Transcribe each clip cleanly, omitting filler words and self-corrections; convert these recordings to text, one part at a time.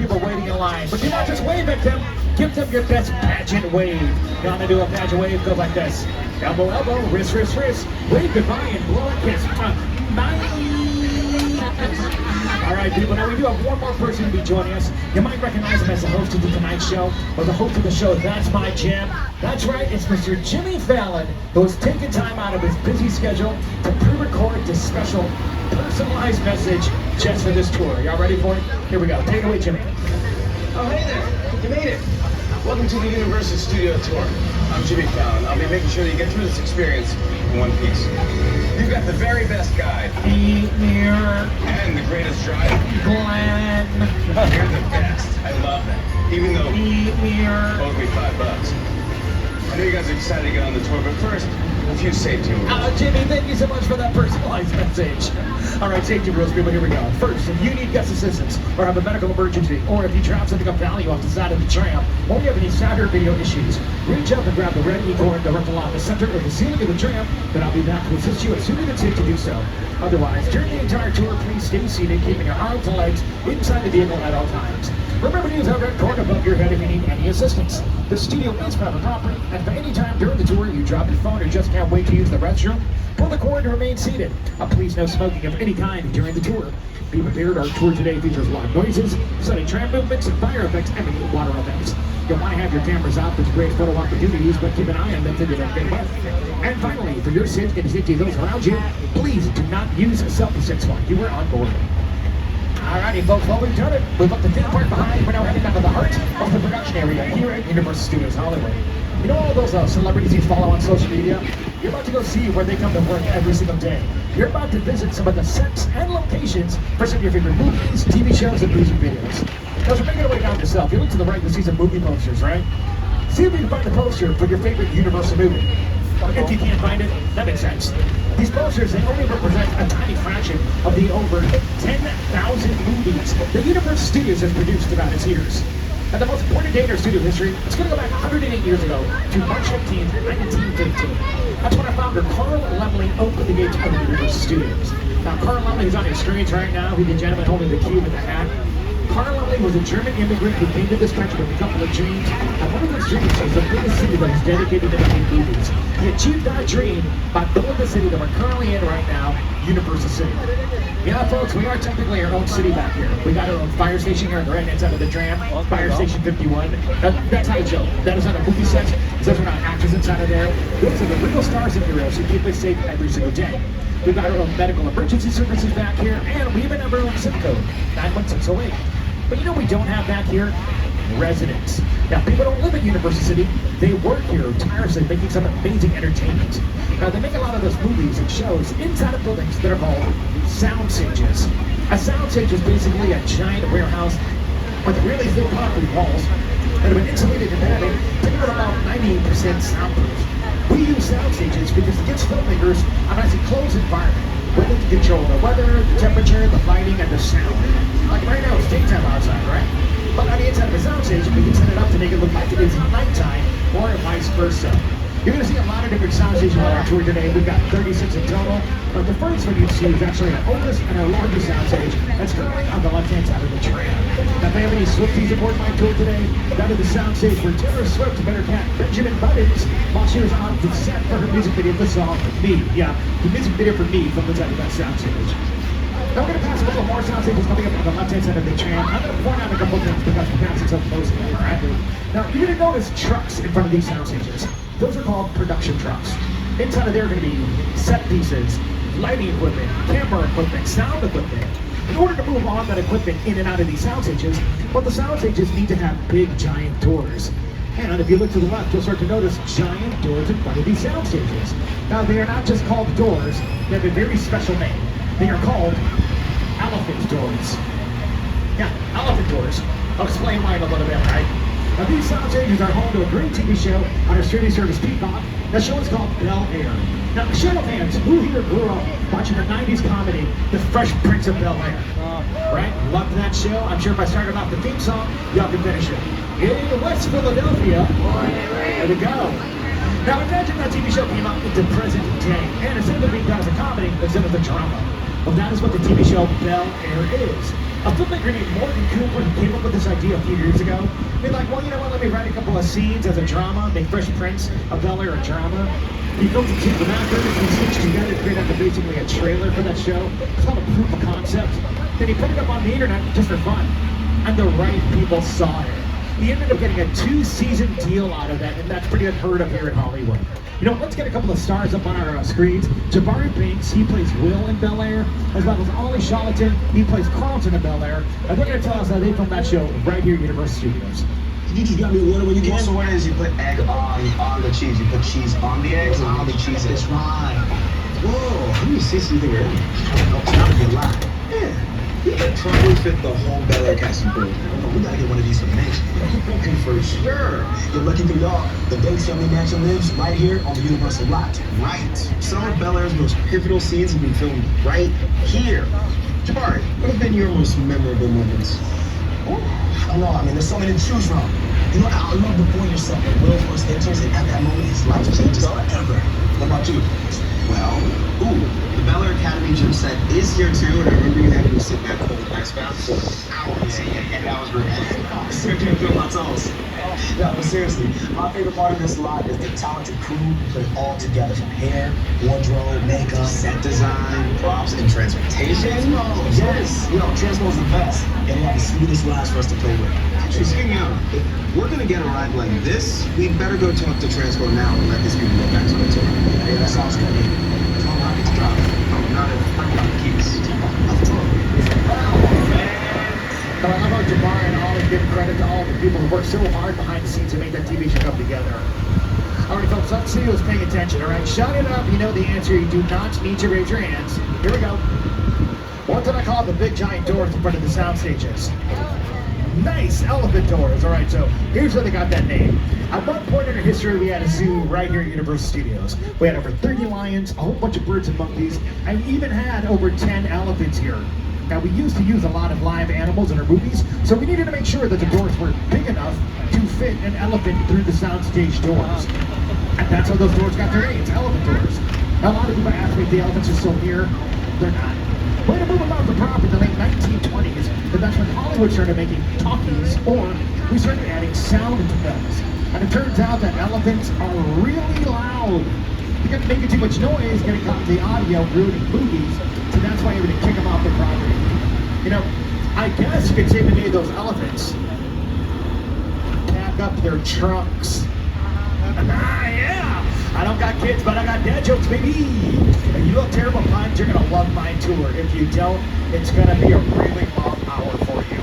people waiting in line. But do not just wave at them. Give them your best pageant wave. Gonna do a pageant wave. Go like this. Elbow, elbow, wrist, wrist, wrist. Wave goodbye and blow a kiss. Bye. All right, people, now we do have one more person to be joining us. You might recognize him as the host of the Tonight Show, or the host of the show, That's My Jam. That's right, it's Mr. Jimmy Fallon, who has taken time out of his busy schedule to pre-record this special personalized message just for this tour. Y'all ready for it? Here we go. Take it away, Jimmy. Oh, hey there. You made it. Welcome to the Universal Studio Tour. I'm Jimmy Fallon. I'll be making sure that you get through this experience in one piece. You've got the very best guide. Mirror. And the greatest driver. Glenn. You're the best. I love that. Even though Mirror. owed me $5. I know you guys are excited to get on the tour, but first, a few safety rules. Jimmy, thank you so much for that personalized message. All right, safety rules, people, here we go. First, if you need guest assistance or have a medical emergency, or if you drop something of value off the side of the tram, or you have any sound or video issues, reach up and grab the red e-cord direct along the center or the ceiling of the tram, then I'll be back to assist you as soon as it's safe to do so. Otherwise, during the entire tour, please stay seated, keeping your arms and legs inside the vehicle at all times. Remember to use that red cord above your head if you need any assistance. The studio is private property, and if at any time during the tour you drop your phone or just can't wait to use the restroom, pull the cord to remain seated. Please no smoking of any kind during the tour. Be prepared, our tour today features loud noises, sudden tram movements, fire effects, and water effects. You'll want to have your cameras out for great photo opportunities, but keep an eye on them so you don't get wet. And finally, for your safety and the safety of those around you, please do not use selfie sticks while you are on board. Alrighty, folks, well, we've done it. We've left the theme park behind. We're now heading down to the heart of the production area here at Universal Studios Hollywood. You know all those celebrities you follow on social media? You're about to go see where they come to work every single day. You're about to visit some of the sets and locations for some of your favorite movies, TV shows, and music videos. Now, so make it way down yourself. You look to the right to see some movie posters, right? See if you can find the poster for your favorite Universal movie. If you can't find it, that makes sense. These posters, they only represent a tiny fraction of the over 10,000 movies that Universal Studios has produced throughout its years. And the most important date in our studio history, it's going to go back 108 years ago to March 15th, 1915. That's when our founder, Carl Laemmle, opened the gates of the Universal Studios. Now, Carl Laemmle is on your screens right now. He's the gentleman holding the key with the hat. Carl Laemmle was a German immigrant who came to this country with a couple of dreams, and one of those dreams was the biggest city that is dedicated to making movies. He achieved that dream by building the city that we're currently in right now, Universal City. Yeah, folks, we are technically our own city back here. We got our own fire station here on the right-hand side of the tram, Fire Station 51. That's not a joke. That is not a movie set. Those are not actors inside of there. Those are the real stars and heroes who keep us safe every single day. We've got our own medical emergency services back here, and we even have our own zip code, 91608. But you know we don't have back here? Residents. Now, people don't live in Universal City. They work here tirelessly, making some amazing entertainment. Now, they make a lot of those movies and shows inside of buildings that are called sound stages. A sound stage is basically a giant warehouse with really thick concrete walls that have been insulated and padded to give it about 98% soundproof. We use sound stages because it gives filmmakers a nice enclosed environment where they can control the weather, the temperature, the lighting, and the sound. Like right now, it's daytime outside, right? But on the inside of a sound stage, we can set it up to make it look like it is nighttime, or vice versa. You're going to see a lot of different sound stations on our tour today. We've got 36 in total, but the first one you see is actually our oldest and our largest sound stage that's currently on the left-hand side of the tram. Now, if they have any Swifties aboard my tour today, that is the sound stage where Taylor Swift, better cat Benjamin Buttons, while she was on the set for her music video for the song Me. Yeah, the music video for Me from inside of that sound stage. Now we're going to pass a couple more sound stages coming up on the left-hand side of the tram. I'm going to point out a couple things because we're passing so close to them, all right? Now, you're going to notice trucks in front of these sound stages. Those are called production trucks. Inside of there are going to be set pieces, lighting equipment, camera equipment, sound equipment. In order to move all that equipment in and out of these sound stages, well, the sound stages need to have big, giant doors. And if you look to the left, you'll start to notice giant doors in front of these sound stages. Now, they are not just called doors. They have a very special name. They are called elephant doors. Yeah, elephant doors. I'll explain why in a little bit, right? Now, these sound stages are home to a great TV show on our streaming service Peacock. That show is called Bel Air. Now, Shadow fans, who here grew up watching the 90s comedy, The Fresh Prince of Bel Air? Right? Loved that show. I'm sure if I started off the theme song, y'all can finish it. In West Philadelphia, there we go. Now, imagine that TV show came out into present day, and instead of being done as a comedy, instead of a drama. Well, that is what the TV show Bel Air is. A filmmaker named Morgan Cooper came up with this idea a few years ago. He's like, well, you know what, let me write a couple of scenes as a drama, make Fresh Prince of Bel-Air a drama. He built a team of actors, we stitched together to create up basically a trailer for that show. It's called a proof of concept. Then he put it up on the internet just for fun. And the right people saw it. He ended up getting a 2-season deal out of that, and that's pretty unheard of here in Hollywood. You know, let's get a couple of stars up on our screens. Jabari Banks, he plays Will in Bel-Air, as well as Ollie Charlton, he plays Carlton in Bel-Air, and they're going to tell us how they filmed that show right here at Universal Studios. You just got me water when you can. Also, what it is, you put egg on the cheese. You put cheese on the eggs, on the cheese. That's right. Whoa, how many seats do you think we're in? Oh, it's gotta be a lot. Yeah. We could probably fit the whole Bel-Air cast and crew. Oh, we gotta get one of these for the mansion. Okay, for sure. You're lucky for y'all. The Banks Family Mansion lives right here on the Universal lot. Right. Some of Bel-Air's most pivotal scenes have been filmed right here. Jabari, what have been your most memorable moments? I don't know. I mean, there's so many to choose from. You know, I love the point yourself when Will first enters, and at that moment, his life changes forever. What about you? Well, the Bel-Air Academy gym set is here too, and I remember you having to sit back cold ice bath for hours, and that was great. Seriously, feel my toes. No, but seriously, my favorite part of this lot is the talented crew who put it all together from hair, wardrobe, makeup, Set design, props, and transportation. Yes, you know, Transmo's the best, and they have the sweetest rides for us to play with. Actually, speaking of, if we're gonna get a ride like this, we better go talk to Transco now and let these people go back to the tour. Hey, that sounds good. Come on, I get to drive. Oh, not if I'm not the keys. So I love how Jabari and Ollie give credit to all the people who worked so hard behind the scenes to make that TV show come together. All right, folks, let's see who's paying attention, all right? Shout it up, you know the answer. You do not need to raise your hands. Here we go. What did I call the big giant doors in front of the sound stages? Nice, elephant doors. All right, so here's where they got that name. At one point in our history, we had a zoo right here at Universal Studios. We had over 30 lions, a whole bunch of birds and monkeys, and we even had over 10 elephants here. Now, we used to use a lot of live animals in our movies, so we needed to make sure that the doors were big enough to fit an elephant through the soundstage doors. And that's how those doors got their names, elephant doors. Now, a lot of people ask me if the elephants are still here. They're not. Way to move them off the property in the late 1920s, but that's when Hollywood started making talkies, or we started adding sound into films. And it turns out that elephants are really loud. You got making too much noise, getting caught in the audio, ruining movies, so that's why you're going to kick them off the property. You know, I guess you could save the day of those elephants. Pack up their trunks. Yeah! I don't got kids, but I got dad jokes, baby! If you look terrible puns, you're gonna love my tour. If you don't, it's gonna be a really long hour for you.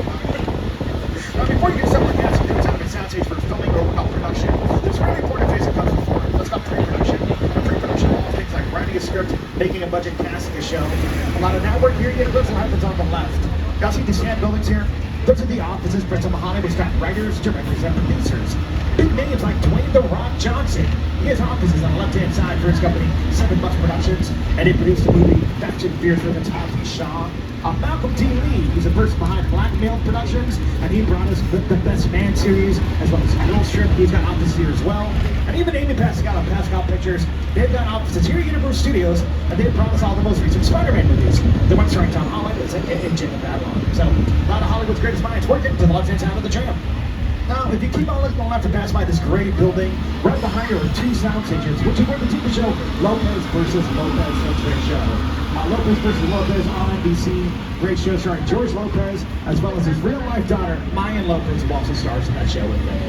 Now, before you get somewhere gas and out of a soundstage for filming or production, there's a really important phase that comes before. Let's call pre-production. Pre-production involves things like writing a script, making a budget, casting a show. A lot of that work here, Universal happens on the left. Y'all see these tan buildings here? Those are the offices for some of Hollywood's top writers, directors, and producers. Big names like Dwayne "The Rock" Johnson. He has offices on the left-hand side for his company, 7 Bucks Productions, and he produced the movie Fast and Furious with Hobbs & Shaw. Malcolm D. Lee, he's the person behind Blackmail Productions, and he brought us the Best Man series, as well as Girl Strip. He's got offices here as well. And even Amy Pascal of Pascal Pictures, they've got offices here at Universal Studios, and they've brought us all the most recent Spider-Man movies. The one starring Tom Holland is and Jim Babylon. So, a lot of Hollywood's greatest minds working to the left-hand side of the tram. Now, if you keep on looking, we'll have to pass by this great building. Right behind her are 2 sound stages, which is where the TV show Lopez versus Lopez, that's their show. Lopez versus Lopez on NBC. Great show starring George Lopez, as well as his real-life daughter, Mayan Lopez, who also stars in that show with them.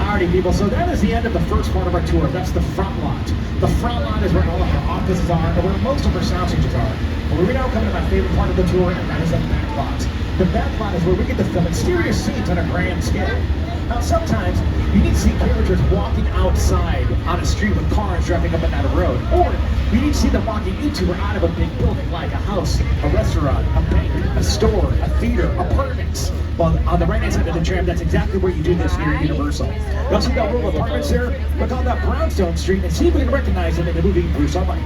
Alrighty, people, so that is the end of the first part of our tour. That's the front lot. The front lot is where all of our offices are, and where most of our sound stages are. But we're now coming to my favorite part of the tour, and that is the back lot. The back lot is where we get to film exterior scenes on a grand scale. Now, sometimes you need to see characters walking outside on a street with cars driving up and down a road, or you need to see them walking into or out of a big building like a house, a restaurant, a bank, a store, a theater, apartments. Well, on the right-hand side of the tram, that's exactly where you do this here at Universal. You also see that row of apartments there? Look on that Brownstone Street and see if we can recognize them in the movie Bruce Almighty.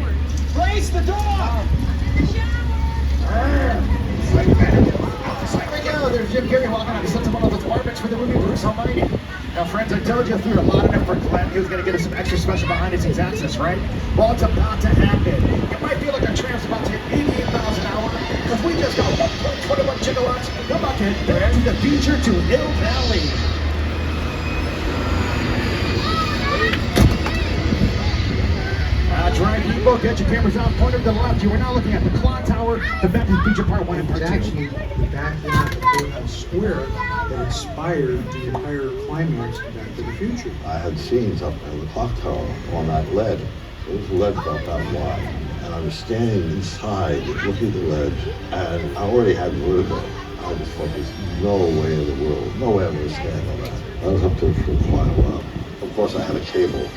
Place the door! There we go, there's Jim Carrey walking out. He sets up one of those apartments for the movie Bruce Almighty. Now, friends, I told you through a lot of effort, Glenn, he was going to get us some extra special behind the scenes access, right? Well, it's about to happen. It might feel like our tram's about to hit 88 miles an hour. As we just got 1.21 gigawatts, we're about to head back to the future to Hill Valley. That's right, people. Get your cameras out, pointed to the left. You are now looking at the clock tower, the Back to the Future Part 1 and Part 2. It's actually the backyard of a square that inspired the entire climax of Back to the Future. I had scenes up in the clock tower on that lead. It was lead about that wide. And I was standing inside looking at the ledge, and I already had vertigo. I just thought there's no way in the world, no way I'm going to stand on that. I was up there for quite a while. Of course, I had a cable.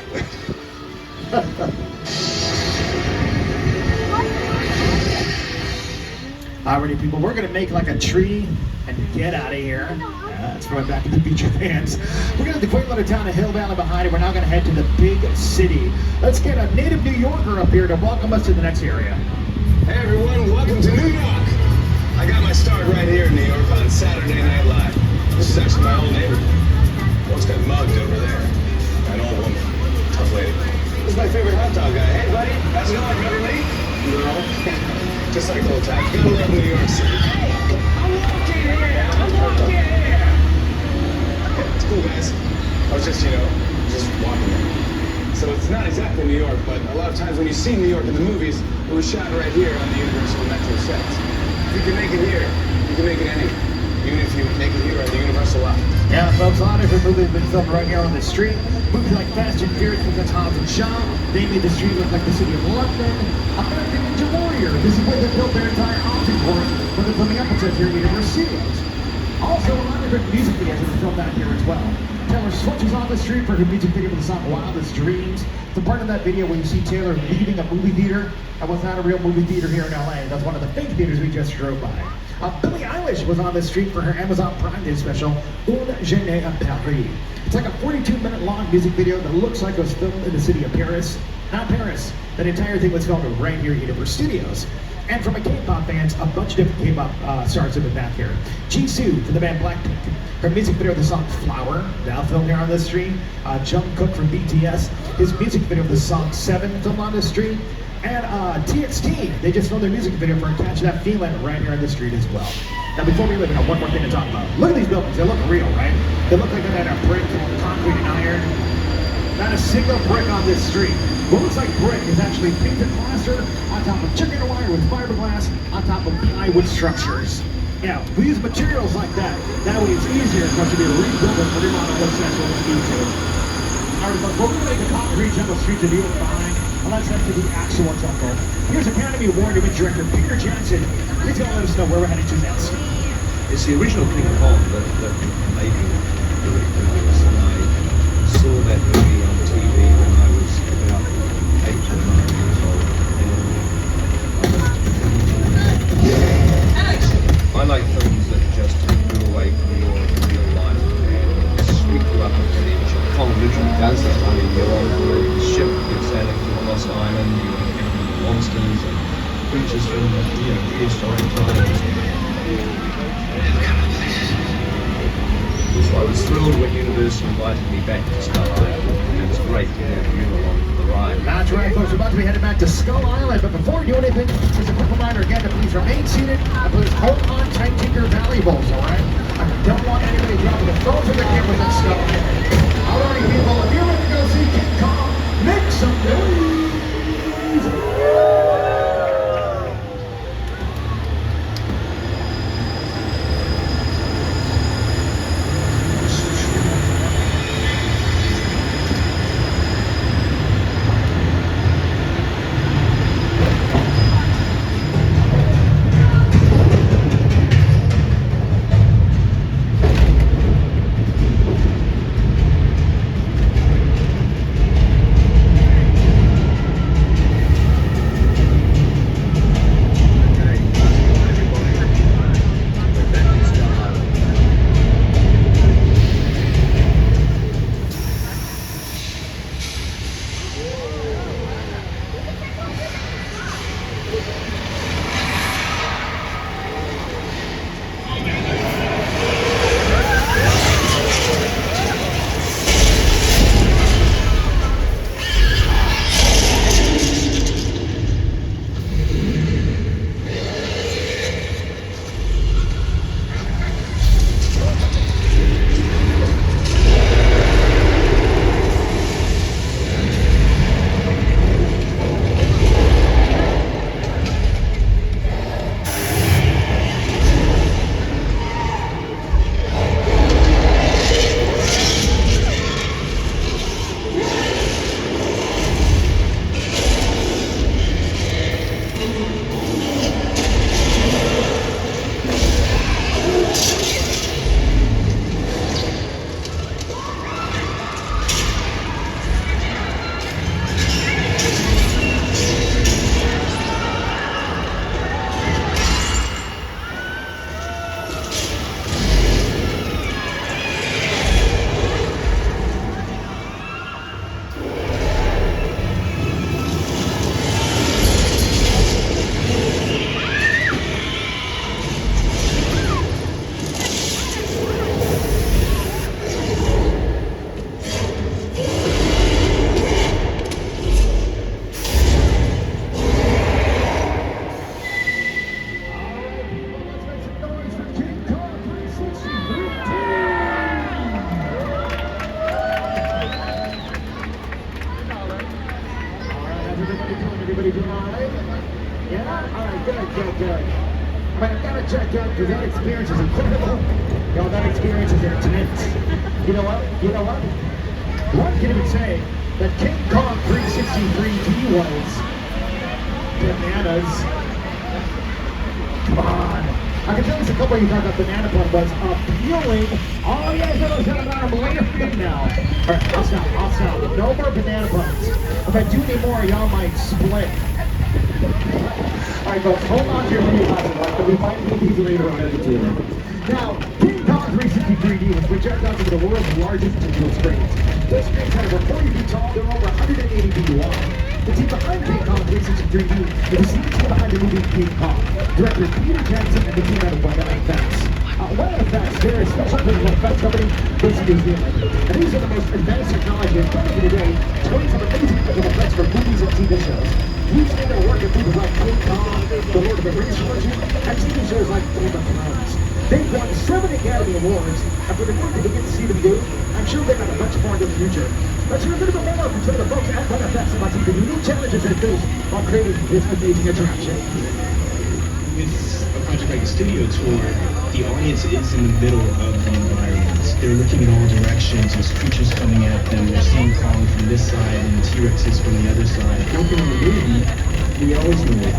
Alrighty, people, we're going to make like a tree and get out of here. That's for my Back to the Future fans. We're going to have the quaint little town of Hill Valley behind it. We're now going to head to the big city. Let's get a native New Yorker up here to welcome us to the next area. Hey everyone, welcome to New York. I got my start right here in New York on Saturday Night Live. This is actually my old neighborhood. Once got mugged over there. An old woman, tough lady. This is my favorite hot dog guy. Hey buddy, how's it going? Remember me? No. Just like old times. Gotta love New York City. I'm walking here. Yeah, it's cool, guys. I was just walking there. So it's not exactly New York, but a lot of times when you see New York in the movies, it was shot right here on the Universal Metro sets. If you can make it here, you can make it anywhere. Even if you make it here on the Universal lot. Yeah, folks, a lot of different movies have been filmed right here on the street. Movies like Fast and Furious, that's Hobbs and Shaw. They made the street look like the city of London. American Ninja Warrior. This is where they built their entire object course when they're filming episodes here at Universal Studios. Also, a lot of different music videos have been filmed out here as well. Taylor Swift was on the street for her music video for the song Wildest Dreams. The part of that video where you see Taylor leaving a movie theater, that was not a real movie theater here in LA. That's one of the fake theaters we just drove by. Billie Eilish was on the street for her Amazon Prime Day special, Un Jeune à Paris. It's like a 42-minute long music video that looks like it was filmed in the city of Paris. Not Paris. That entire thing was filmed right here at Universal Studios. And from a K-pop fans, a bunch of different K-pop stars have been back here. Jisoo from the band Blackpink. Her music video of the song Flower, now filmed here on the street. Jungkook from BTS, his music video of the song Seven, filmed on the street. And TXT, they just filmed their music video for Catch That Feeling right here on the street as well. Now before we leave, I got one more thing to talk about. Look at these buildings, they look real, right? They look like they're made out of brick, concrete, and iron. Not a single brick on this street. What looks like brick is actually painted plaster on top of chicken wire with fiberglass on top of plywood structures. Yeah, we use materials like that. That way it's easier for us to be rebuild and remodel those sets when we need to. Alright, but we're going to make a concrete jungle street to view it behind. And let's head to the actual jungle. Here's Academy Award winning director Peter Jackson. He's going to let us know where we're headed to next. It's the original King Kong that made me director this, and I saw that movie on TV when I was about 8 or 9 years old. I like films that just go away from your real life and sweep you up an image. Kong literally does this. I mean, you're on board the ship, you're sailing to a lost island, you're encountering monsters and creatures from prehistoric times. So I was thrilled when Universal invited me back to Skull Island, and it's great to have you along for the ride. That's right, folks. We're about to be headed back to Skull Island, but before we do anything, just a quick reminder again to please remain seated and please hold on tight to your valuables, all right? I don't want anybody dropping their phones or their cameras and stuff. All right, people, if you're ready to go see King Kong, make some noise! check out because that experience is incredible. Yo, that experience is intense. You know what? One can even say that King Kong 363D was bananas. Come on. I can tell you a couple of you thought that Banana Pun was appealing. Oh, yeah, I'm laying now. All right, I'll stop. No more Banana Puns. If I do any more, y'all might split. All right, folks, hold on to your video classes, but we might need these later on in the tour. Now, King Kong 363D was projected out to the world's largest digital screens. Those screens are over 40 feet tall, they're over 180 feet wide. The team behind King Kong 363D is the same team behind the movie King Kong. Director Peter Jackson and the team out of Weta Effects. Weta Effects, they're a special visual effects company based in New Zealand. And these are the most advanced technology in front of you today, 27 amazing visual effects for movies and TV shows. We've seen their work in movies like King Kong, The Lord of the Rings trilogy, and TV shows like Game of Thrones. They've won 7 Academy Awards, and for the group to get to see them do, I'm sure they've got a bunch more in the future. Let's hear a little bit more from some of the folks at Weta Effects about some of the unique challenges they face while creating this amazing attraction. With a project like a studio tour, the audience is in the middle of the environment. They're looking in all directions, there's creatures coming at them, they're seeing Kong from this side and T-Rexes from the other side. Working on the movie, we always know what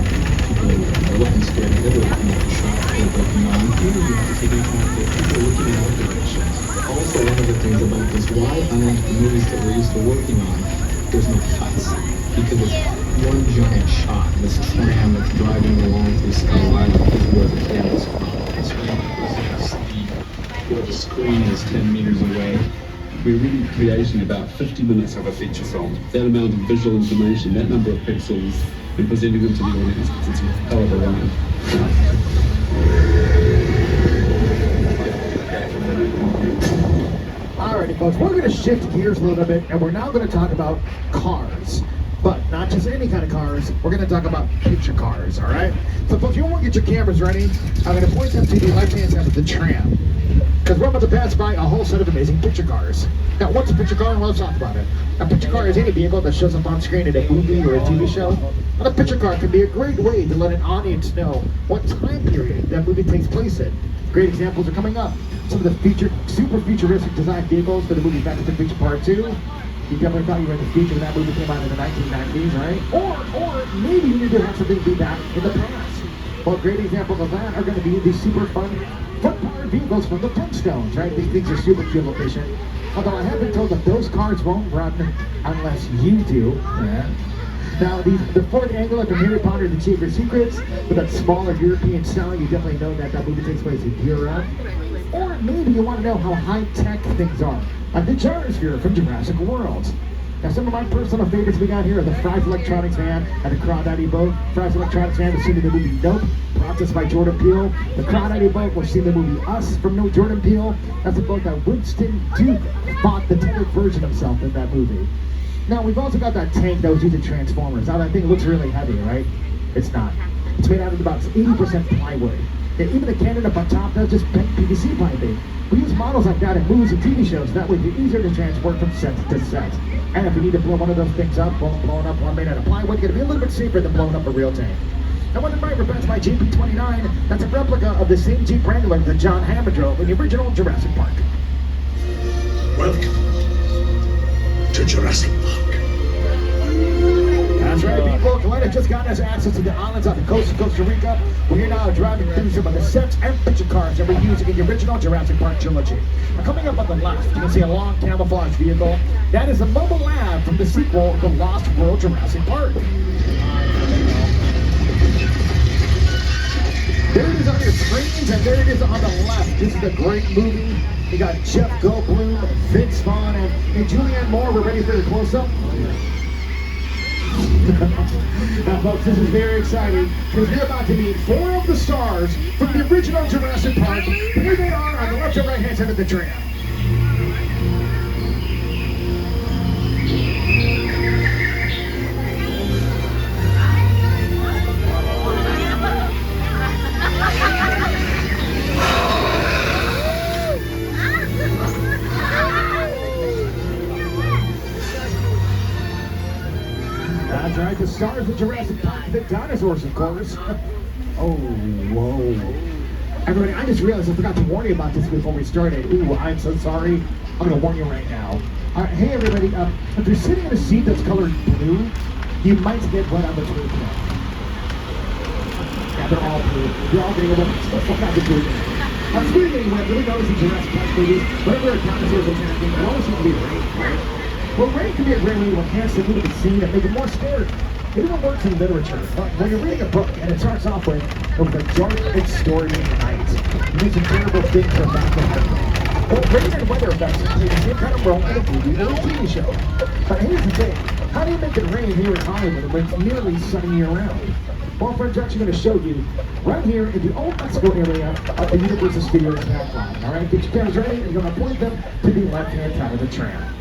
people are looking scared of, they're looking at the shot, they're looking on. Here you have to take into account that people are looking in all directions. Also, one of the things about this, why on the movies that we're used to working on, there's no cuts. Because it's one giant shot. This tram that's driving along through Skull Island is where the camera's from. This where the screen is 10 meters away. We're really creating about 50 minutes of a feature film. That amount of visual information, that number of pixels, and presenting them to the audience, it's a hell of a ride. Alrighty, folks, we're going to shift gears a little bit, and we're now going to talk about cars. But not just any kind of cars, we're going to talk about picture cars, all right? So, folks, you want to get your cameras ready, I'm going to point them to the left-hand side of the tram. Because we're about to pass by a whole set of amazing picture cars. Now, what's a picture car? Well, let's talk about it. A picture car is any vehicle that shows up on screen in a movie or a TV show. And a picture car can be a great way to let an audience know what time period that movie takes place in. Great examples are coming up. Some of the super futuristic design vehicles for the movie Back to the Future Part 2. You definitely thought you were in the future when that movie came out in the 1990s, right? Or maybe you did have something be back in the past. Well, great examples of that are going to be these super fun-powered vehicles from the Flintstones, right? These things are super fuel efficient. Although I have been told that those cars won't run unless you do. Yeah. Now, the Ford Anglia from Harry Potter and the Chamber of Secrets, with that smaller European style, you definitely know that that movie takes place in Europe. Or maybe you want to know how high-tech things are, like the gyrosphere from Jurassic World. Now, some of my personal favorites we got here are the Fry's Electronics van and the Crawdaddy boat. Fry's Electronics van was seen in the movie Nope, brought to us by Jordan Peele. The Crawdaddy boat was seen in the movie Us from Jordan Peele. That's a boat that Winston Duke fought the tenor version of himself in that movie. Now, we've also got that tank that was used in Transformers. Now, that thing looks really heavy, right? It's not. It's made out of about 80% plywood. And even the cannon up on top, that's just bent PVC piping. We use models like that in movies and TV shows. That way, it's easier to transport from set to set. And if you need to blow one of those things up, blowing up one made out of plywood, it's going to be a little bit safer than blowing up a real tank. Now, one of my represents my JP29. That's a replica of the same Jeep Wrangler that John Hammond drove in the original Jurassic Park. Welcome to Jurassic Park. That's right, people. Kalena just got us access to the islands on the coast of Costa Rica. We're now driving through some of the sets and picture cars that were used in the original Jurassic Park trilogy. Now, coming up on the left, you can see a long camouflage vehicle. That is the mobile lab from the sequel, The Lost World Jurassic Park. There it is on your screens, and there it is on the left. This is a great movie. You got Jeff Goldblum, Vince Vaughn, and Julianne Moore. We're ready for the close-up. Now, folks, this is very exciting because we're about to meet 4 of the stars from the original Jurassic Park. Here they are on the left and right-hand side of the tram. That's right, the stars of Jurassic Park, the dinosaurs, of course. Oh, whoa. Everybody, I just realized I forgot to warn you about this before we started. Ooh, I'm so sorry. I'm gonna warn you right now. Hey everybody, if you're sitting in a seat that's colored blue, you might get wet on the blue. Yeah, they're all blue. They're all getting wet. So not the blue. Speaking of getting wet, really noticing Jurassic Park movies, whenever a dinosaurs is happening, it always seems to be rain, right? Well, rain can be a great way to enhance the mood of the scene and make it more scary. It even works in literature. But when you're reading a book and it starts off with a dark, extraordinary night, it means a terrible things are about to happen. Well, rain and weather effects play the same kind of role in a movie or a TV show. But here's the thing. How do you make it rain here in Hollywood when it's nearly sunny year-round? Well, friends, I'm actually going to show you right here in the Old Mexico area of the Universal Studios backline. All right, get your cameras ready, and you're going to point them to the left-hand side of the tram.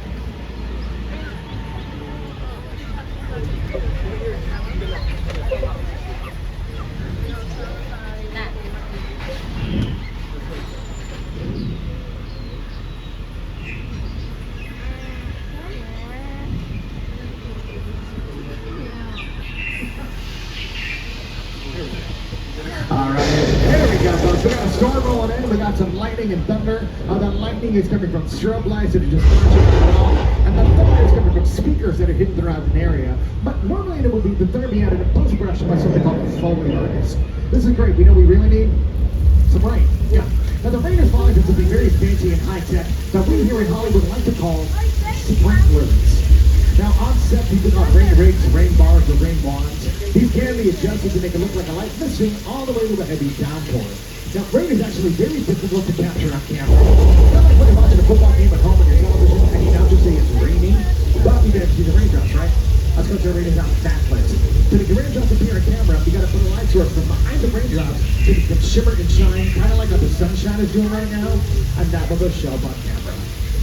We got a storm rolling in, we got some lightning and thunder. That lightning is coming from strobe lights that are just flashing on and off. And the thunder is coming from speakers that are hidden throughout an area. But normally in a movie, the thunder be added in post-production by something called a Foley artist. This is great. We know we really need some rain. Yeah. Now the rain is falling to something very fancy and high-tech that we here in Hollywood like to call sprinklers. Now on set, people call rain rigs, rain bars, or rain wands. These can be adjusted to make it look like a light missing all the way to a heavy downpour. Now, rain is actually very difficult to capture on camera. It's not like when you're watching a football game at home on your television and you now just say it's raining. But you gotta see the raindrops, right? That's because the rain is not backlit. To make the raindrops appear on camera, you gotta put a light source from behind the raindrops so you can shimmer and shine, kind of like what the sunshine is doing right now, and that will show up on camera.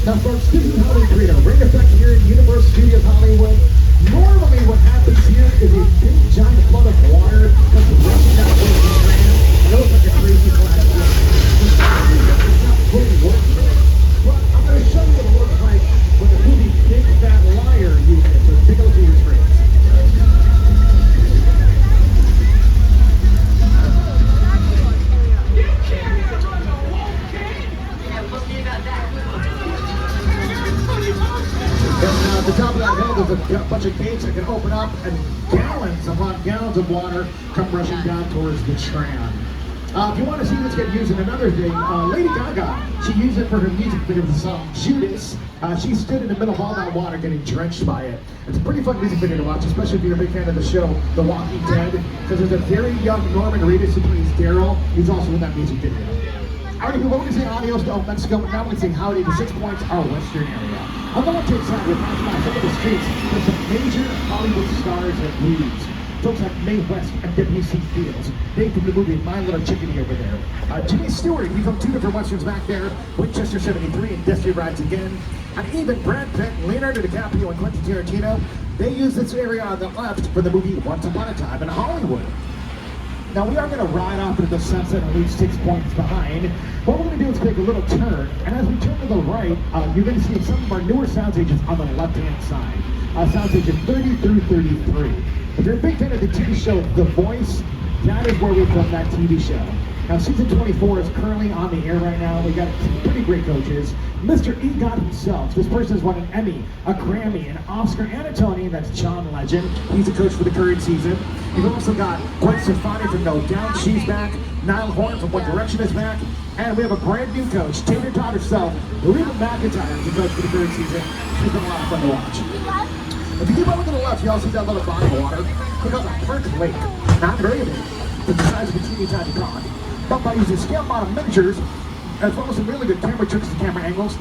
Now, folks, this is how we create a rain effect here in Universal Studios Hollywood. Normally, what happens here is a big, giant flood of water that's rushing down the tram. It looks like a crazy flash. It's not fully working. But I'm going to show you what it looks like when the movie Big Fat Liar uses it. So take a look at your screens. At the top of that hill, there's a bunch of gates that can open up, and gallons upon gallons of water come rushing down towards the tram. If you want to see this get used in another thing, Lady Gaga, she used it for her music video for the song Judas. She stood in the middle of all that water getting drenched by it. It's a pretty fun music video to watch, especially if you're a big fan of the show The Walking Dead, because there's a very young Norman Reedus who plays Daryl. He's also in that music video. All right, people, we're going to say adios to Old Mexico, and now we're going to say howdy to 6 Points, our western area. I'm going to excited with passing by some of the streets with some major Hollywood stars and leads. Folks like Mae West and W.C. Fields. They from the movie My Little Chickadee over there. Jimmy Stewart, he's from 2 different westerns back there. Winchester 73 and Destiny Rides Again. And even Brad Pitt, Leonardo DiCaprio, and Quentin Tarantino, they use this area on the left for the movie Once Upon a Time in Hollywood. Now we are going to ride off into the sunset and leave 6 Points behind. What we're going to do is take a little turn, and as we turn to the right, you're going to see some of our newer sound stages on the left-hand side. Sound station 30 through 33. If you're a big fan of the TV show The Voice, that is where we filmed that TV show. Now season 24 is currently on the air right now. We got some pretty great coaches. Mr. EGOT himself. This person has won an Emmy, a Grammy, an Oscar, and a Tony. That's John Legend. He's the coach for the current season. You've also got Gwen Stefani from No Doubt. She's back. Niall Horan from One Direction is back. And we have a brand new coach, Taylor Todd herself. Reba McEntire is the coach for the current season. She's been a lot of fun to watch. If you keep over to the left, you all see that little body of water. We call it Perch Lake. Not very big. It's the size of a teeny tiny pond. But by using scale bottom miniatures, as well as some really good camera tricks and camera angles,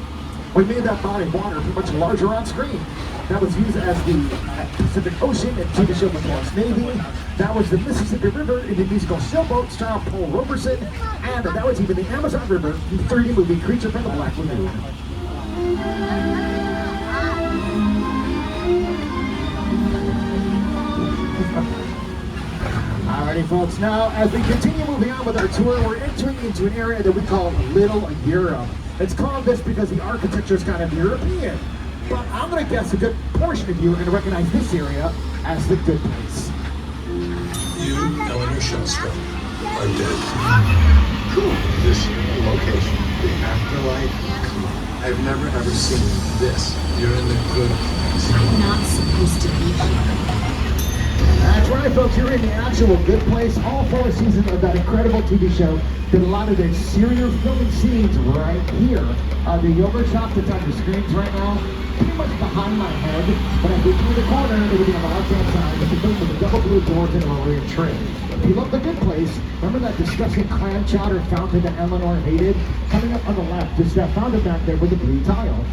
we made that body of water pretty much larger on screen. That was used as the Pacific Ocean in TV show McCoy's Navy. That was the Mississippi River in the musical Sailboat starring Paul Robeson. And that was even the Amazon River in the 3D movie Creature from the Black Lagoon. Alrighty, folks, now as we continue moving on with our tour, we're entering into an area that we call Little Europe. It's called this because the architecture is kind of European. But I'm going to guess a good portion of you are going to recognize this area as the good place. You, Eleanor Shellstrom, are dead. Cool. This location, the afterlife, come on. I've never ever seen this. You're in the good place. I'm not supposed to be here. That's right, folks. You're in the actual good place. All 4 seasons of that incredible TV show did a lot of their serious filming scenes right here. The yogurt shop that's on your screens right now, pretty much behind my head. When I get through the corner, it will be on the left-hand side. It's a building with a double blue doors and a rear trim. If you love the good place, remember that disgusting clam chowder fountain that Eleanor hated? Coming up on the left is that fountain back there with the blue tile.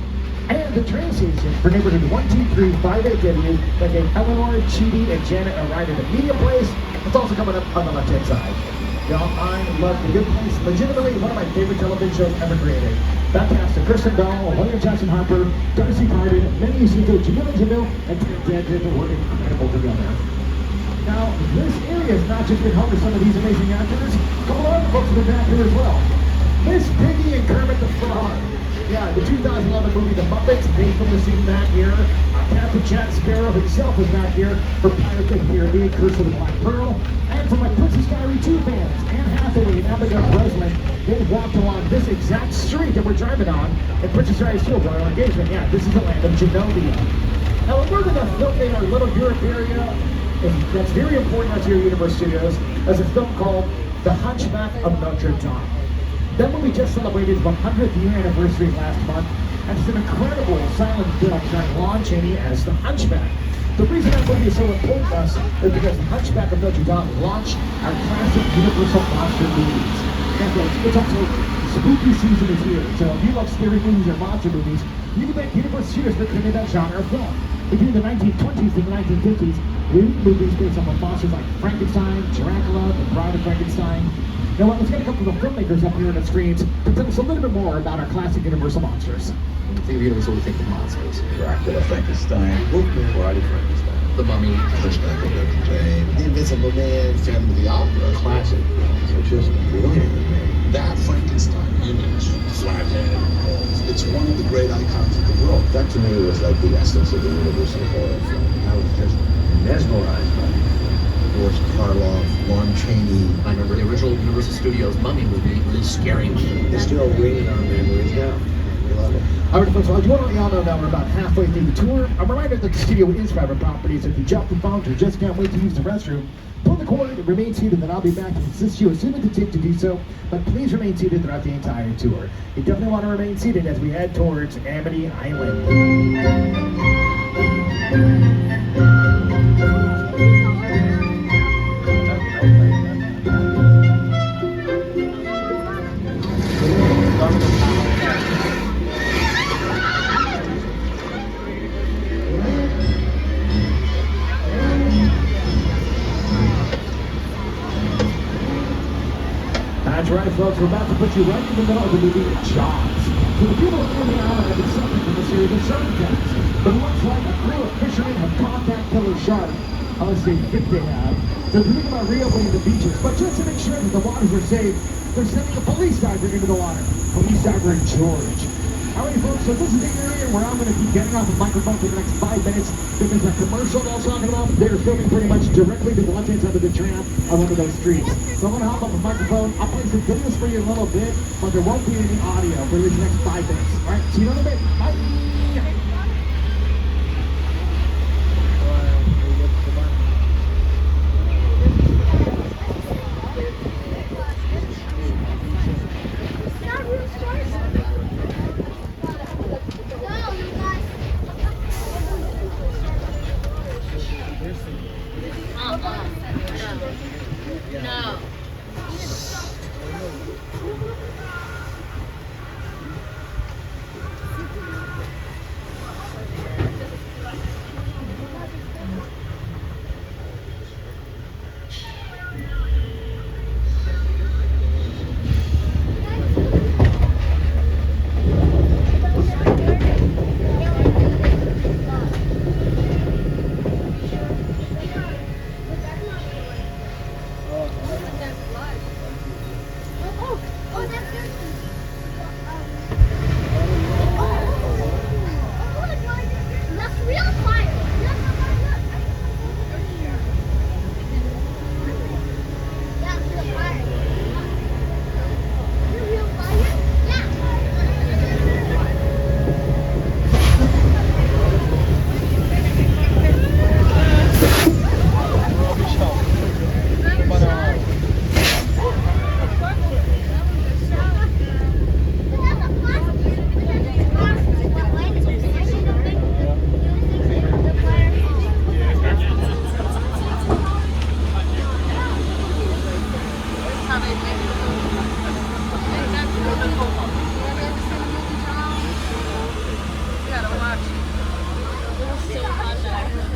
And the train station for neighborhood 12358W that gave Eleanor, Chidi, and Janet a ride at the media place. It's also coming up on the left-hand side. Y'all, I love the good place. Legitimately one of my favorite television shows ever created. That cast of Kristen Bell, William Jackson Harper, Darcy Carden, Minnie Yusufu, Jamila Jamil, and Ted Danton were incredible together. Now, this area has not just been home to some of these amazing actors. A couple of other folks have been back here as well. Miss Piggy and Kermit the Frog. Yeah, the 2011 movie The Muppets, they filmed the scene back here. Captain Jack Sparrow himself is back here for Pirates of the Caribbean, Curse of the Black Pearl. And for my Princess Diary 2 fans, Anne Hathaway and Abigail Breslin, they walked along this exact street that we're driving on in Princess Diaries 2, Royal Engagement. Yeah, this is the land of Genovia. Now, we're going to film in our little Europe area. That's very important out here at Universal Studios. There's a film called The Hunchback of Notre Dame. That movie just celebrated its 100th year anniversary last month, and it's an incredible silent film starring Lon Chaney as the Hunchback. The reason that movie is so important to us is because the Hunchback of Notre Dame launched our classic Universal monster movies. And it's also spooky season is here, so if you love scary movies or monster movies, you can thank Universal Studios for creating that genre of film. Between the 1920s and the 1950s, we made movies based on monsters like Frankenstein, Dracula, The Bride of Frankenstein. Now, what was going to come from the filmmakers up here on the screens to tell us a little bit more about our classic Universal monsters. When you think of Universal, we think of monsters. Dracula, Frankenstein, Wolfman, Bride of Frankenstein, The Mummy, Hunchback of Notre Dame, The Invisible Man, Phantom of the Opera. Classic films are just brilliant. That Frankenstein image, Flathead, it's one of the great icons of the world. That to me was like the essence of the Universal horror film. I was just mesmerized by it. Boris Karloff, Lon Chaney. I remember the original Universal Studios Mummy movie, really scary movie. It's still ringing our memories now. We love it. All right, folks, well, I do want to let y'all know that we're about halfway through the tour. A reminder that the studio is private property, so if you jump the phone or just can't wait to use the restroom, pull the cord and remain seated, then I'll be back to assist you as soon as it's safe to do so. But please remain seated throughout the entire tour. You definitely want to remain seated as we head towards Amity Island. That's right, folks. We're about to put you right in the middle of the movie Jaws. So the people on the island have been suffering from a series of shark attacks. But it looks like a crew of fishermen have caught that killer shark. Unless they think they have. They're thinking about reopening the beaches. But just to make sure that the waters are safe, they're sending a police diver into the water. Police diver George. All right, folks, so this is the area where I'm going to be getting off the microphone for the next 5 minutes because that commercial that I was talking about, they're filming pretty much directly to the left-hand side of the tram on one of those streets. So I'm going to hop on the microphone. I'll play some videos for you in a little bit, but there won't be any audio for these next 5 minutes. All right, see you in a bit. Bye. No. so much that I heard.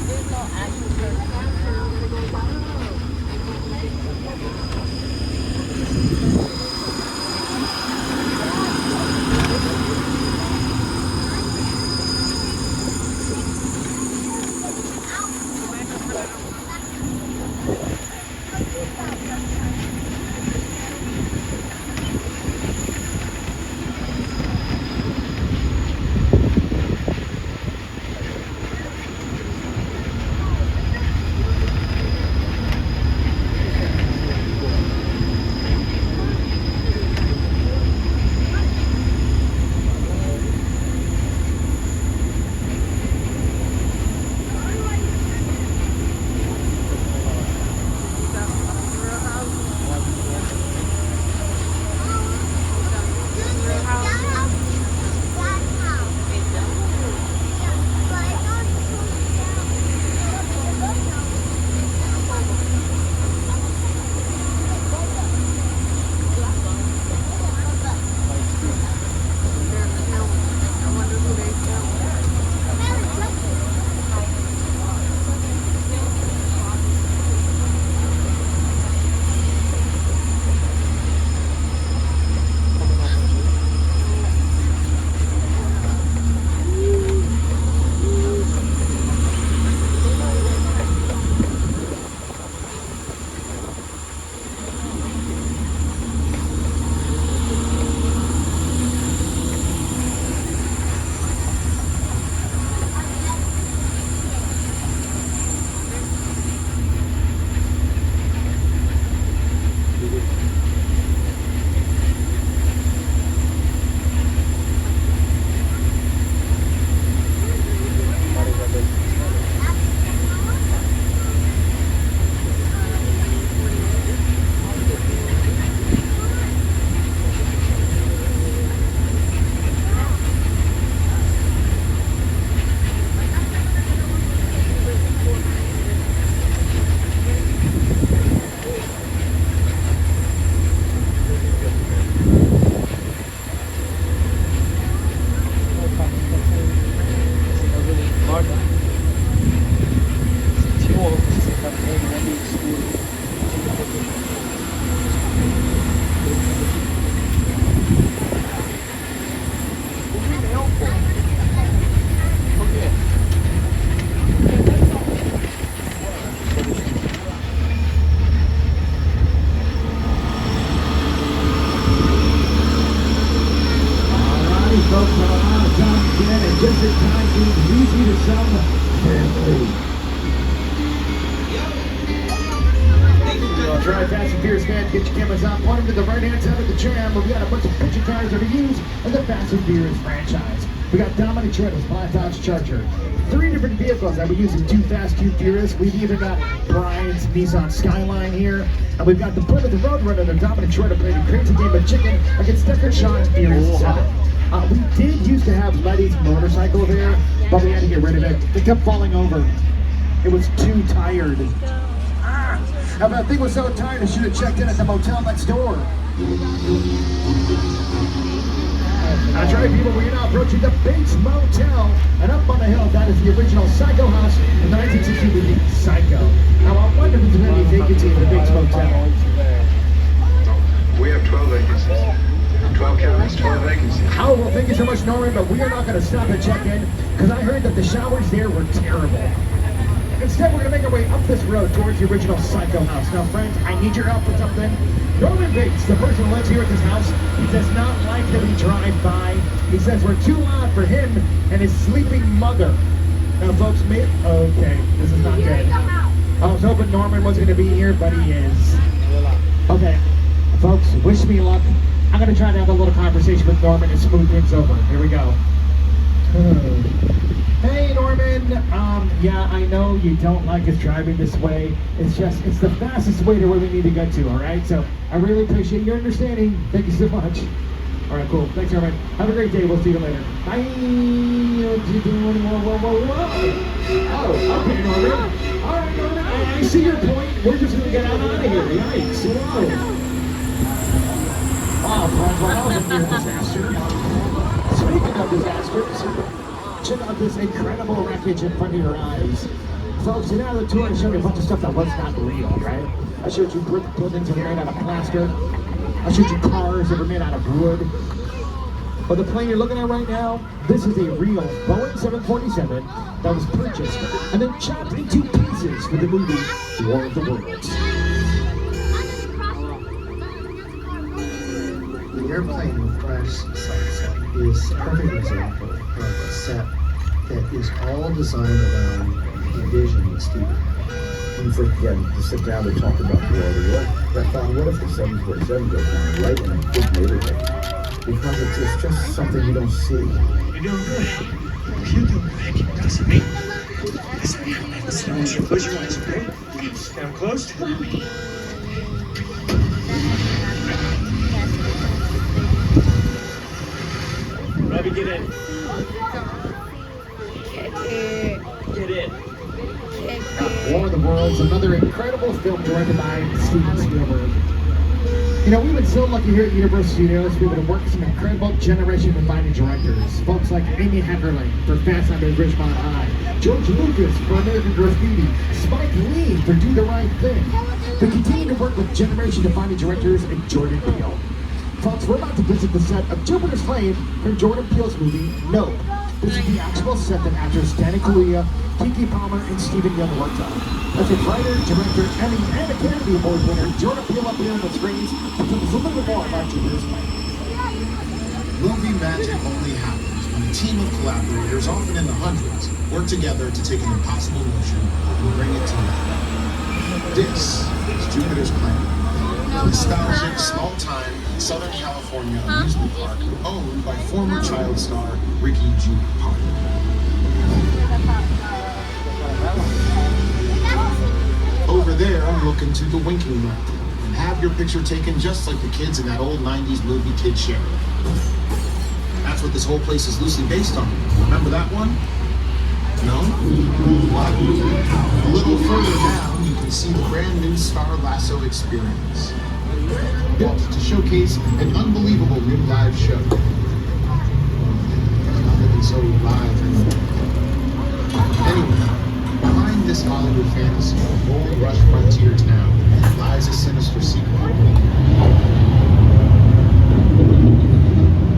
There's no actual just in time to lead you to some family. Drive Fast and Furious fans, get your cameras out, point them to the right-hand side of the tram where we got a bunch of picture cars that are used in the Fast and Furious franchise. We got Dominic Toretto's Black Dodge Charger, 3 different vehicles that we use in 2 Fast, 2 Furious. We've even got Brian's Nissan Skyline here, and we've got the Plymouth Roadrunner that Dominic Toretto played a crazy game of chicken against Deckard Shaw in Furious 7. We did used to have Letty's motorcycle there, but we had to get rid of it. It kept falling over. It was too tired. Now, that thing was so tired, I should have checked in at the motel next door. That's right, people. We're now approaching the Bates Motel, and up on the hill, that is the original Psycho house in the 1960 movie Psycho. Now, I wonder if there's any vacancy in the Bates Motel. We have 12 vacancies. 12 cabins, 12 vacancies. Oh, well, thank you so much, Norman, but we are not going to stop and check in, because I heard that the showers there were terrible. Instead, we're going to make our way up this road towards the original Psycho house. Now, friends, I need your help with something. Norman Bates, the person who lives here at this house, he does not like that we drive by. He says we're too loud for him and his sleeping mother. Now, folks, okay, this is not good. I was hoping Norman wasn't going to be here, but he is. Okay, folks, wish me luck. I'm going to try to have a little conversation with Norman and smooth things over. Here we go. Hey, Norman. Yeah, I know you don't like us driving this way. It's the fastest way to where we need to get to, all right? So I really appreciate your understanding. Thank you so much. All right, cool. Thanks, Norman. Have a great day. We'll see you later. Bye. What you doing? Whoa. Oh, okay, Norman. All right, Norman. I see your point. We're just going to get out of here. Yikes. Whoa. Wow, friends, well, that was a near disaster. Speaking of disasters, check out this incredible wreckage in front of your eyes. Folks, you know the tour, I showed you a bunch of stuff that was not real, right? I showed you brick buildings that were made out of plaster. I showed you cars that were made out of wood. But the plane you're looking at right now, this is a real Boeing 747 that was purchased and then chopped into pieces for the movie War of the Worlds. The airplane crash site is a perfect example of a set that is all designed around the vision that Steve had. When we first began to sit down and talk about the world, I thought, what if the 747 goes down right in a big neighborhood? Because it's just something you don't see. You're doing good. You're doing good. Listen to me. Listen, I want you to close your eyes, okay? Now closed. Robbie, get in. Get in. War of the Worlds, another incredible film directed by Steven Spielberg. You know, we've been so lucky here at Universal Studios to be able to work with some incredible generation-defining directors. Folks like Amy Heckerling for Fast Times at Ridgemont High, George Lucas for American Graffiti, Spike Lee for Do the Right Thing. We continue to work with generation-defining directors and Jordan Peele. Folks, we're about to visit the set of Jupiter's Flame from Jordan Peele's movie, Nope. This is the actual set that actors Danny Kaluuya, Keke Palmer, and Stephen Young worked on. As a writer, director, Emmy, and Academy Award winner, Jordan Peele up here on the screens to tell us a little bit more about Jupiter's Flame. Movie magic only happens when a team of collaborators, often in the hundreds, work together to take an impossible notion and bring it to life. This is Jupiter's Flame, a nostalgic, small-time Southern California amusement park owned by former child star Ricky G. Parker. Over there, look into the winking room and have your picture taken just like the kids in that old 90s movie Kid Sheriff. That's what this whole place is loosely based on. Remember that one? No? A little further down, you can see the brand new Star Lasso Experience, built to showcase an unbelievable new live show. Nothing so live anymore. Anyway, behind this Hollywood fantasy of gold rush frontier town lies a sinister secret.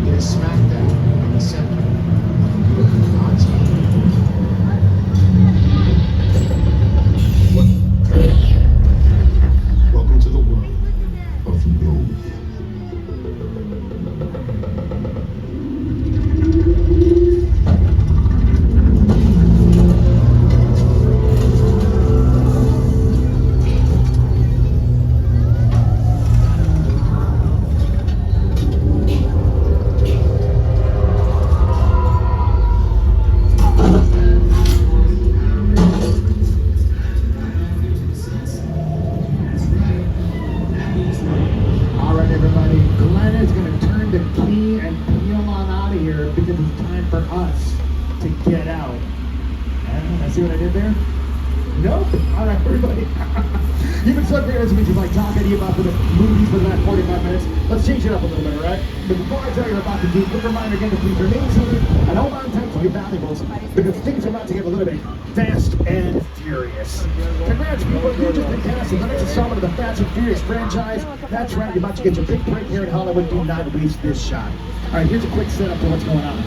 It is smack dab in the center of God's Welcome to the world of no. Quick reminder again to please remain seated and hold on tight to your valuables because things are about to get a little bit fast and furious. Congrats, people, you've just been cast in the next installment of the Fast and Furious franchise. That's right, you're about to get your big break here in Hollywood. Do not waste this shot. All right, here's a quick setup for what's going on.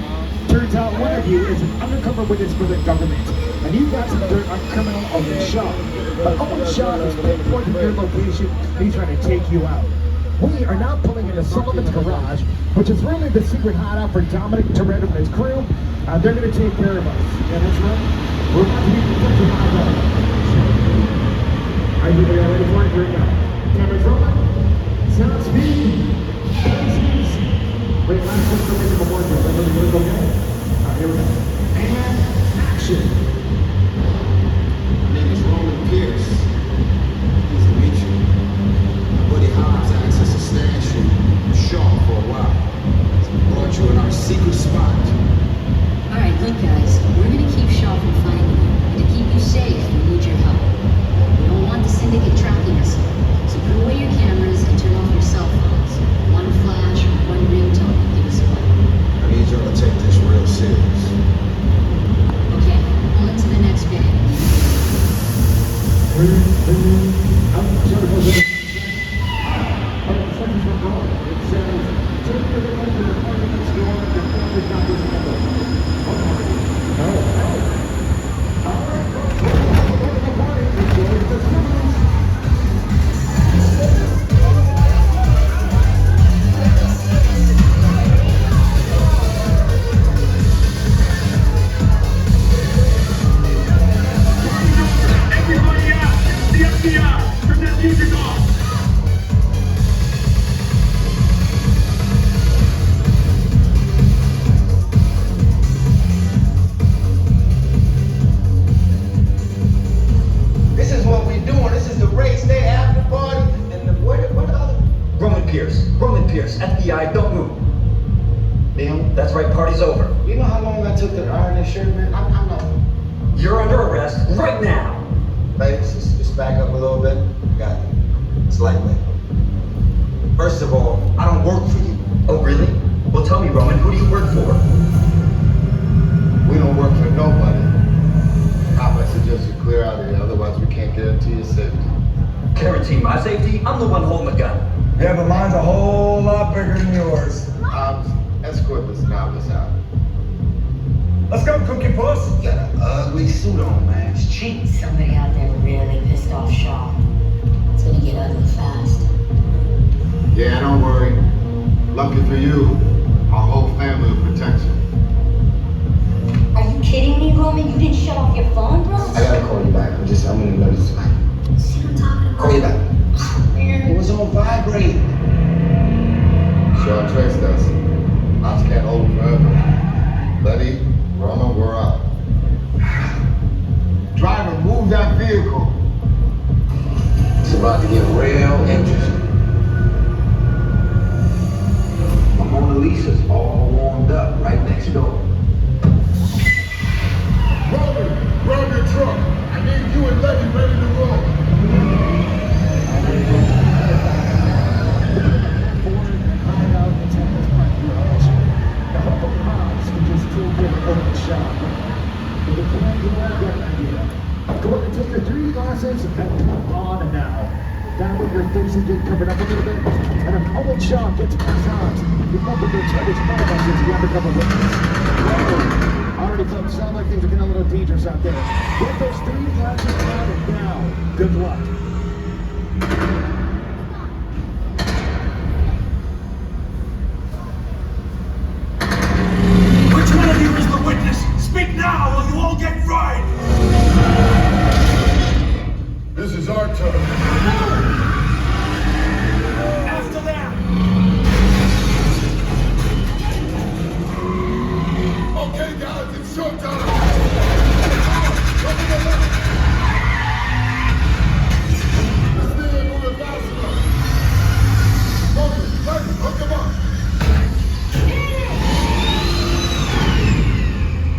Turns out one of you is an undercover witness for the government, and you've got some dirt on criminal Owen Shaw. But Owen Shaw is pinpointing your location, and he's trying to take you out. We are now pulling into Sullivan's Garage, which is really the secret hideout for Dominic Toretto and his crew. They're going to take care of us. Yeah, that's right. We're about to be protected by them. right, here we go. Cameras rolling. Sound speed. Wait, last one for Michael Morgan. Everybody look okay? All right, here we go. And action. My name is Roman Pierce. Pleased to meet you. My buddy Hobbs asked us to stand you sharp for a while. So we brought you in our secret spot. Alright, look guys, we're gonna keep Shaw from finding you. And to keep you safe, we need your help. We don't want the syndicate tracking us. So put away your cameras and turn off your cell phones. One flash, one ringtone, give us a call. I need y'all to take this real serious. Okay, on to the next game. Everybody out! The FBI! Turn that music off! This is what we're doing. This is the race day after party. And the what the other? Roman Pierce, FBI, don't move. Neil, That's right, party's over. you know how long I took to iron this shirt, man? I'm not. You're under arrest right now. Ladies, just back up a little bit. Got it. It's lightweight. First of all, I don't work for you. Oh, really? Well, tell me, Roman, who do you work for? We don't work for nobody. Cop, I suggest you clear out of here, otherwise we can't guarantee your safety. Guarantee my safety? I'm the one holding the gun. Yeah, but mine's a whole lot bigger than yours. Escort this novice out. Let's go, Cookie Puss. You got an ugly suit on, man. It's cheap. Somebody out there really pissed off Shaw. It's gonna get ugly fast. Yeah, don't worry. Lucky for you, our whole family will protect you. Are you kidding me, Roman? You didn't shut off your phone, bro? I gotta call you back. I'm in another spot. See what I'm talking about? Call you back. It was on vibrate. Shaw traced us. Ops can't hold him forever. Letty, Roman, we're up. Driver, move that vehicle. It's about to get real interesting. My Mona Lisa's all warmed up right next door. Roman, grab your truck. I need you and Letty ready to roll. Go ahead and take your 3D glasses and pop on and now. Down with your face and get covered up a little bit. And if Owen Shaw gets past odds, you open your target's firearms as the undercover witness. Whoa! Already folks, sound like things are getting a little dangerous out there. Get those 3D glasses on and now. Good luck. Which one of you is the witness? Speak now or you all get fried! This is our turn. After that! Okay, guys, it's showtime. Let's see it moving fast enough. Letty, hook him up.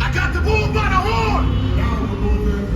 I got the bull by the horn! Now we're moving.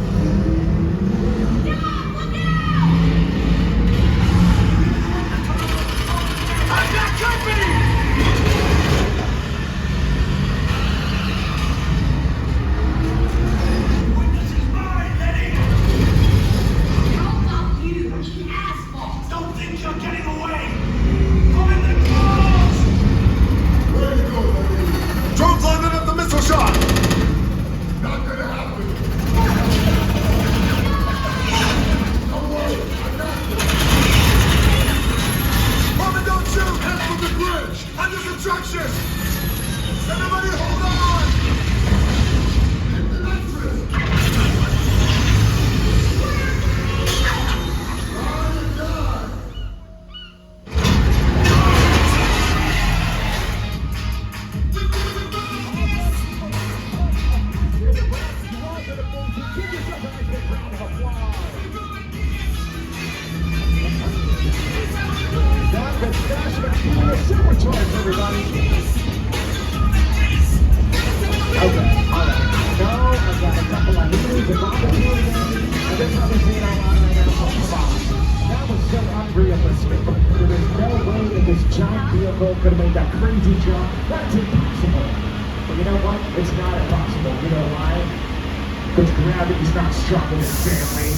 Okay, alright. No, I've got a couple of news and opportunities. And this one is being online right now. Oh, come on. That was so unrealistic. There is no way that this giant vehicle could have made that crazy jump. That's impossible. But you know what? It's not impossible. You know why? Because gravity's not stronger than family.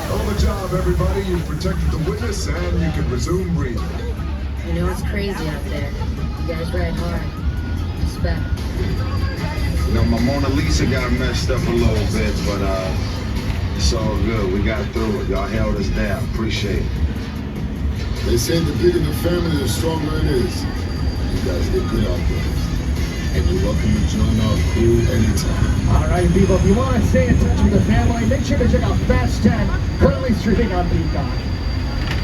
On the job, everybody. You've protected the witness and you can resume breathing. You know, it's crazy out there. You guys ride hard. Respect. You know, my Mona Lisa got messed up a little bit, but it's all good. We got through it. Y'all held us down. Appreciate it. They say the bigger the family, the stronger it is. You guys did good out there. And you're welcome to join our crew anytime. Alright, people, if you want to stay in touch with the family, make sure to check out Fast 10, currently streaming on Peacock.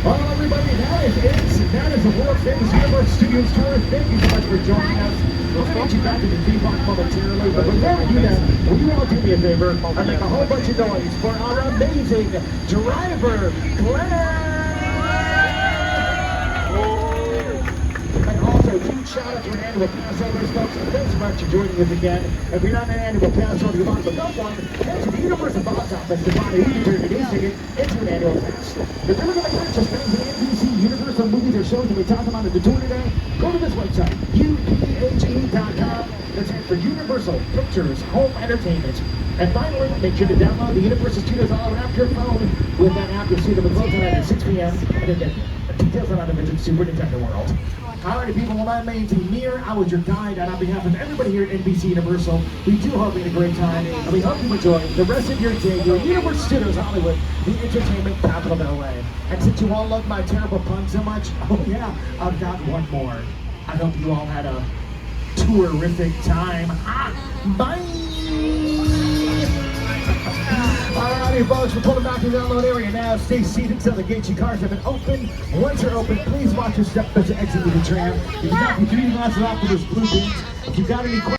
Well, everybody, that is it. That is the world's famous Universe Studios tour. Thank you so much for joining us. We'll get you back into Peacock momentarily, but before we do that, will you all do me a favor and make a whole bunch of noise for our amazing driver, Glenn? And also, huge shout out to an annual pass holders, folks. Thanks so much for joining us again. If you're not an annual pass holder, you want to become one, head to the Universal Box Office to buy a turn your ticket into an annual pass. If you're going to purchase any of the NBC Universal movies or shows that we talked about at the tour today, go to this website, uphe.com. That's it for Universal Pictures Home Entertainment. And finally, make sure to download the Universal Studios all app your phone. With that app, you'll see them close tonight at 6 p.m. And then details on how to visit Super Nintendo World. Alrighty, people, well, I'm Mir. I was your guide, and on behalf of everybody here at NBC Universal, we do hope you had a great time, and we hope you enjoy the rest of your day here at Universal Studios Hollywood, the entertainment capital of LA. And since you all love my terrible pun so much, oh yeah, I've got one more. I hope you all had a terrific time. Bye! Alrighty, folks, we're pulling back to the download area now. Stay seated until the gates and cars have been opened. Once you're open, please watch your step as you exit the tram. If you got your 3 glasses off with those blue bins, if you've got any questions,